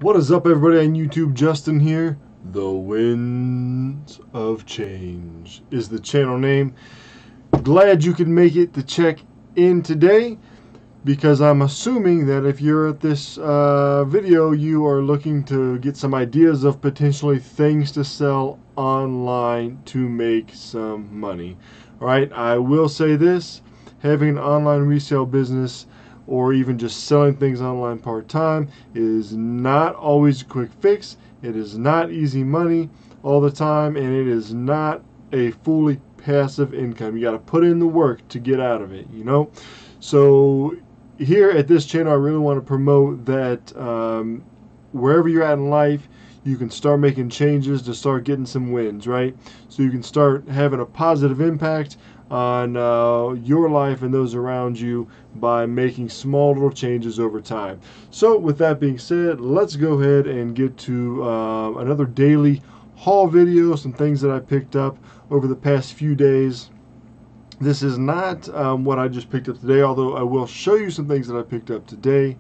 What is up, everybody on YouTube? Justin here. The Winds of Change is the channel name. Glad you could make it to check in today, because I'm assuming that if you're at this video, you are looking to get some ideas of potentially things to sell online to make some money. Alright, I will say this: having an online resale business or even just selling things online part-time is not always a quick fix. It is not easy money all the time, and it is not a fully passive income. You got to put in the work to get out of it, you know? So here at this channel, I really want to promote that wherever you're at in life, you can start making changes to start getting some wins, right? So you can start having a positive impact on your life and those around you by making small little changes over time. So with that being said, let's go ahead and get to another daily haul video, some things that I picked up over the past few days. This is not what I just picked up today, although I will show you some things that I picked up today.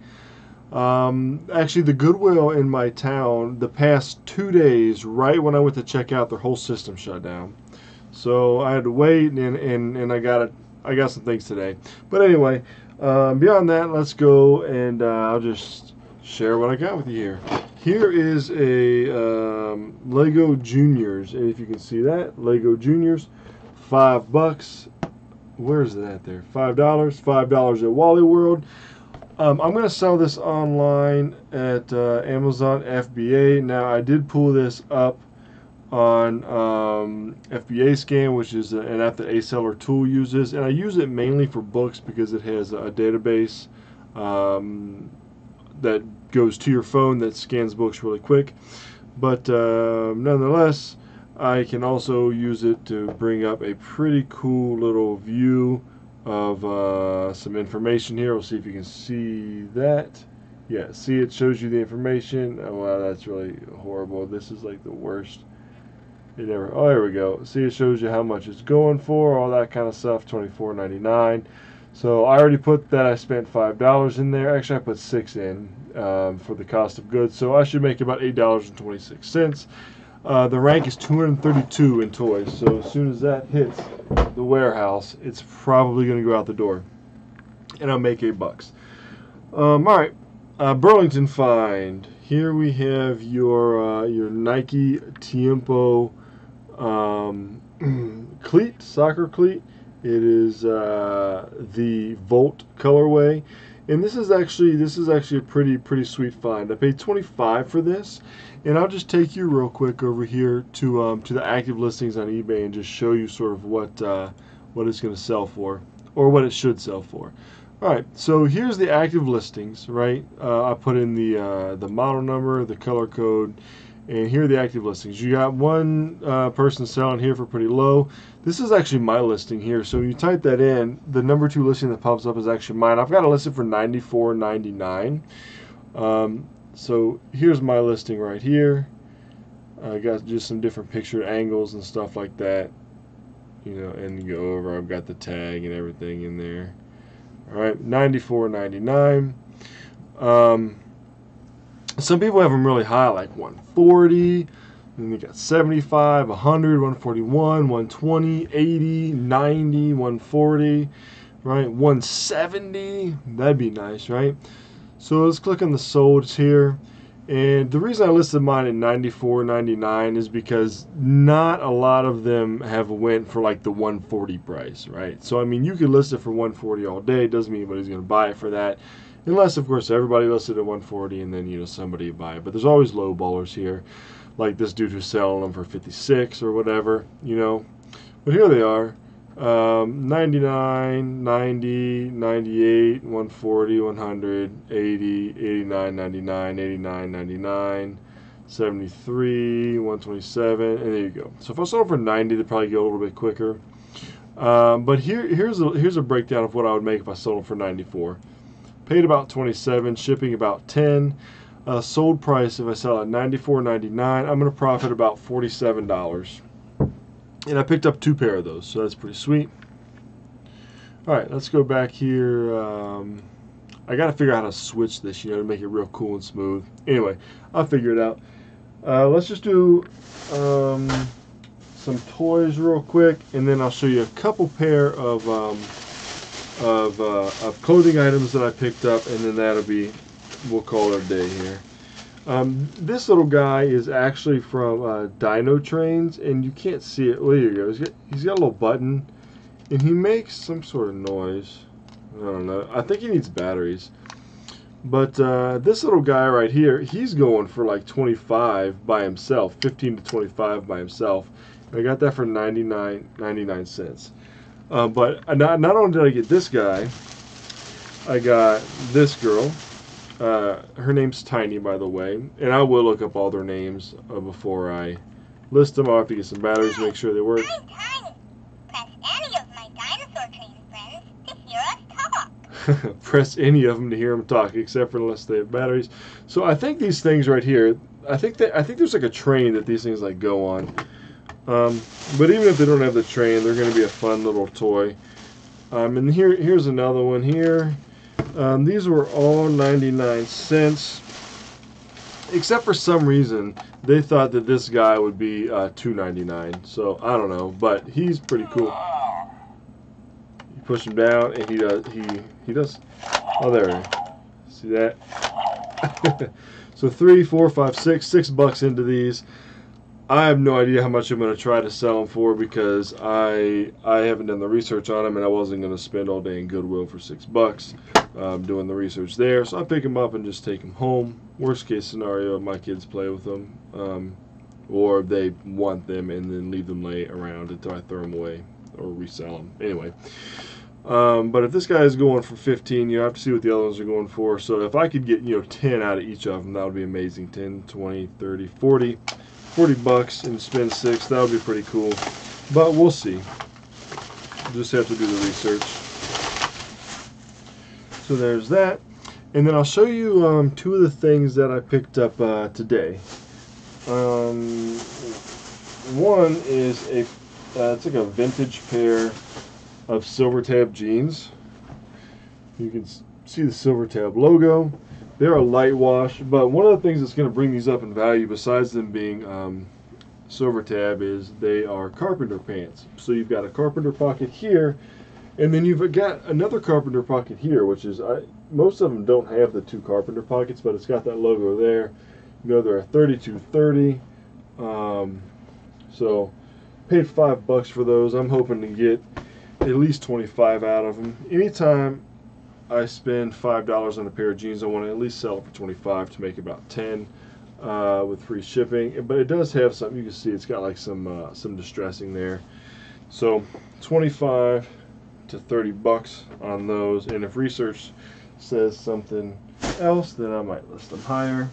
Actually, the Goodwill in my town, the past 2 days, right when I went to check out, their whole system shut down. So I had to wait, and I got some things today. But anyway, beyond that, let's go, and I'll just share what I got with you here. Here is a Lego Juniors, and if you can see that, Lego Juniors, $5. Where's that there? $5 at Wally World. I'm going to sell this online at Amazon FBA. Now, I did pull this up on FBA Scan, which is an app that A-Seller Tool uses, and I use it mainly for books because it has a database that goes to your phone that scans books really quick. But nonetheless, I can also use it to bring up a pretty cool little view of some information here. We'll see if you can see that. Yeah, see, it shows you the information. Oh, wow, that's really horrible. This is like the worst. It never. Oh, there we go. See, it shows you how much it's going for, all that kind of stuff. $24.99. So I already put that. I spent $5 in there. Actually, I put $6 in for the cost of goods. So I should make about $8.26. The rank is 232 in toys. So as soon as that hits the warehouse, it's probably going to go out the door, and I'll make $8. All right, Burlington find. Here we have your Nike Tiempo cleat, soccer cleat. It is the Volt colorway, and this is actually a pretty sweet find. I paid $25 for this, and I'll just take you real quick over here to the active listings on eBay and just show you sort of what it's going to sell for, or what it should sell for. All right, so here's the active listings, right? I put in the model number, the color code, and here are the active listings. You got one person selling here for pretty low. This is actually my listing here. So when you type that in, the number 2 listing that pops up is actually mine. I've got it listed for $94.99. So here's my listing right here. I got just some different picture angles and stuff like that. You know, and you go over, I've got the tag and everything in there. All right, $94.99. Some people have them really high, like 140. Then you got 75, 100, 141, 120, 80, 90, 140, right? 170. That'd be nice, right? So let's click on the solds here. And the reason I listed mine at $94.99 is because not a lot of them have went for like the 140 price, right? So I mean, you could list it for 140 all day. It doesn't mean anybody's going to buy it for that, unless of course everybody listed at 140 and then, you know, somebody would buy it. But there's always low ballers here, like this dude who's selling them for 56 or whatever, you know. But here they are. 99, 90, 98, 140, 100, 80, 89, 99, 89, 99, 73, 127, and there you go. So if I sold for 90, they'd probably go a little bit quicker. But here's a breakdown of what I would make if I sold them for 94. Paid about 27, shipping about 10. Sold price, if I sell at $94.99, I'm going to profit about $47. And I picked up 2 pair of those, so that's pretty sweet. All right, let's go back here. I got to figure out how to switch this, you know, to make it real cool and smooth. Anyway, I'll figure it out. Let's just do some toys real quick, and then I'll show you a couple pair of clothing items that I picked up, and then that'll be, we'll call it a day here. This little guy is actually from Dino Trains, and you can't see it. Well, here you go. He's got a little button, and he makes some sort of noise. I don't know. I think he needs batteries. But this little guy right here, he's going for like 25 by himself, 15 to 25 by himself. And I got that for 99 cents. But not only did I get this guy, I got this girl. Her name's Tiny, by the way, and I will look up all their names before I list them. I'll have to get some batteries, make sure they work. I'm Tiny. Press any of my dinosaur train friends to hear us talk. Press any of them to hear them talk, except for unless they have batteries. So I think these things right here, I think there's like a train that these things like go on. But even if they don't have the train, they're going to be a fun little toy. And here's another one here. These were all 99 cents, except for some reason they thought that this guy would be $2.99. So I don't know, but he's pretty cool. You push him down, and he does. Oh, there. See that? So 3, 4, 5, 6 bucks into these. I have no idea how much I'm going to try to sell them for, because I haven't done the research on them, and I wasn't going to spend all day in Goodwill for 6 bucks doing the research there. So I pick them up and just take them home. Worst case scenario, my kids play with them, or they want them and then leave them lay around until I throw them away or resell them. Anyway, but if this guy is going for 15, you have to see what the other ones are going for. So if I could get, you know, 10 out of each of them, that would be amazing. 10, 20, 30, 40 bucks and spend 6. That would be pretty cool, but we'll see. Just have to do the research. So there's that, and then I'll show you 2 of the things that I picked up today. One is it's like a vintage pair of Silver Tab jeans. You can see the Silver Tab logo. They're a light wash, but one of the things that's going to bring these up in value, besides them being Silver Tab, is they are carpenter pants. So you've got a carpenter pocket here, and then you've got another carpenter pocket here, which is, most of them don't have the 2 carpenter pockets, but it's got that logo there. You know, they're a 32/30. So paid 5 bucks for those. I'm hoping to get at least 25 out of them. Anytime I spend $5 on a pair of jeans, I want to at least sell it for 25 to make about 10 with free shipping. But it does have something, you can see it's got like some distressing there. So 25 to 30 bucks on those, and if research says something else, then I might list them higher.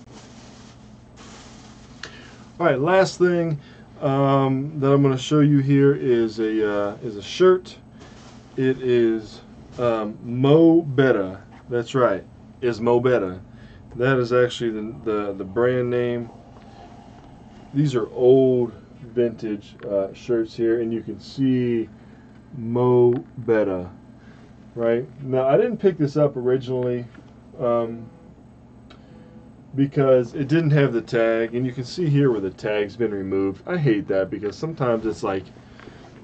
All right, last thing that I'm going to show you here is a shirt. It is Mo Better. That's right, is Mo Better. That is actually the brand name. These are old vintage shirts here, and you can see Mo Better. Right now, I didn't pick this up originally because it didn't have the tag, and you can see here where the tag's been removed. I hate that, because sometimes it's like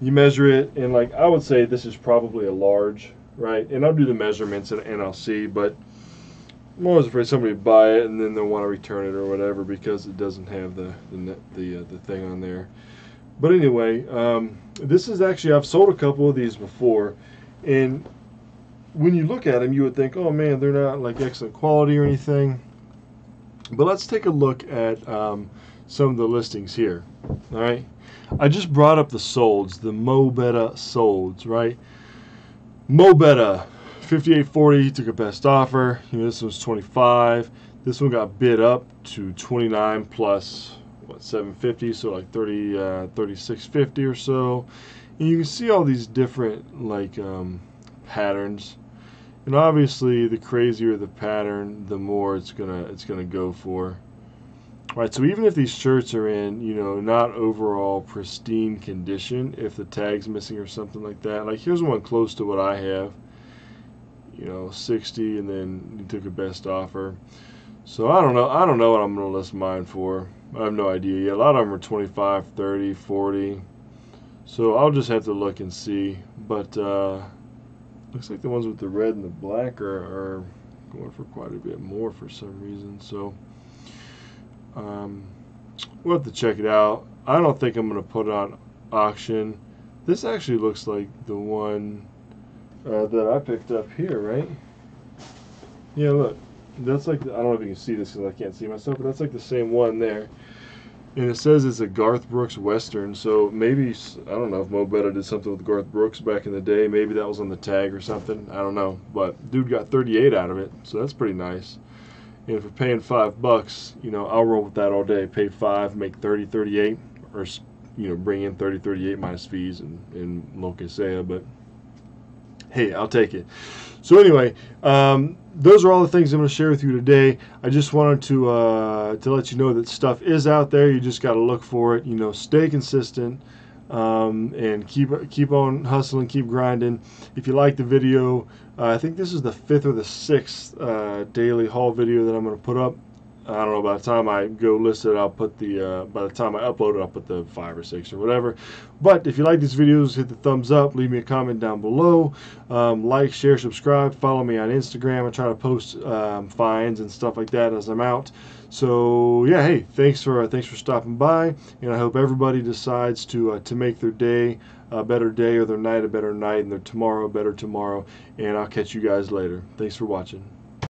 you measure it, and like I would say this is probably a large, right? And I'll do the measurements and I'll see, but I'm always afraid somebody would buy it and then they'll want to return it or whatever because it doesn't have the thing on there. But anyway, this is actually, I've sold a couple of these before, and when you look at them, you would think, oh man, they're not like excellent quality or anything. But let's take a look at some of the listings here. All right, I just brought up the solds, the Mo Better solds, right? Mo Better, 58.40, took a best offer. You know, this was 25. This one got bid up to 29 plus what, 750, so like 36.50 or so. And you can see all these different like patterns. And obviously, the crazier the pattern, the more it's gonna go for. Right. So even if these shirts are in, you know, not overall pristine condition, if the tag's missing or something like that, like here's one close to what I have. $60, and then he took a best offer. So I don't know what I'm gonna list mine for. I have no idea yet. A lot of them are 25, 30, 40. So I'll just have to look and see. But looks like the ones with the red and the black are going for quite a bit more for some reason. So we'll have to check it out. I don't think I'm gonna put it on auction. This actually looks like the one that I picked up here, right? Yeah, look. That's like, I don't know if you can see this because I can't see myself, but that's like the same one there. And it says it's a Garth Brooks Western, so maybe, I don't know if Mo Betta did something with Garth Brooks back in the day. Maybe that was on the tag or something. I don't know. But dude got 38 out of it, so that's pretty nice. And if we're paying $5, I'll roll with that all day. Pay 5, make 30, 38, or, bring in 30, 38 minus fees and lo que sea, but hey, I'll take it. So anyway, those are all the things I'm going to share with you today. I just wanted to let you know that stuff is out there. You just got to look for it. Stay consistent and keep on hustling, keep grinding. If you like the video, I think this is the 5th or the 6th daily haul video that I'm going to put up. I don't know, by the time I go list it, I'll put by the time I upload it, I'll put the 5 or 6 or whatever. But if you like these videos, hit the thumbs up, leave me a comment down below, like, share, subscribe, follow me on Instagram. I try to post finds and stuff like that as I'm out. So yeah, hey, thanks for stopping by, and I hope everybody decides to make their day a better day, or their night a better night, and their tomorrow a better tomorrow. And I'll catch you guys later. Thanks for watching.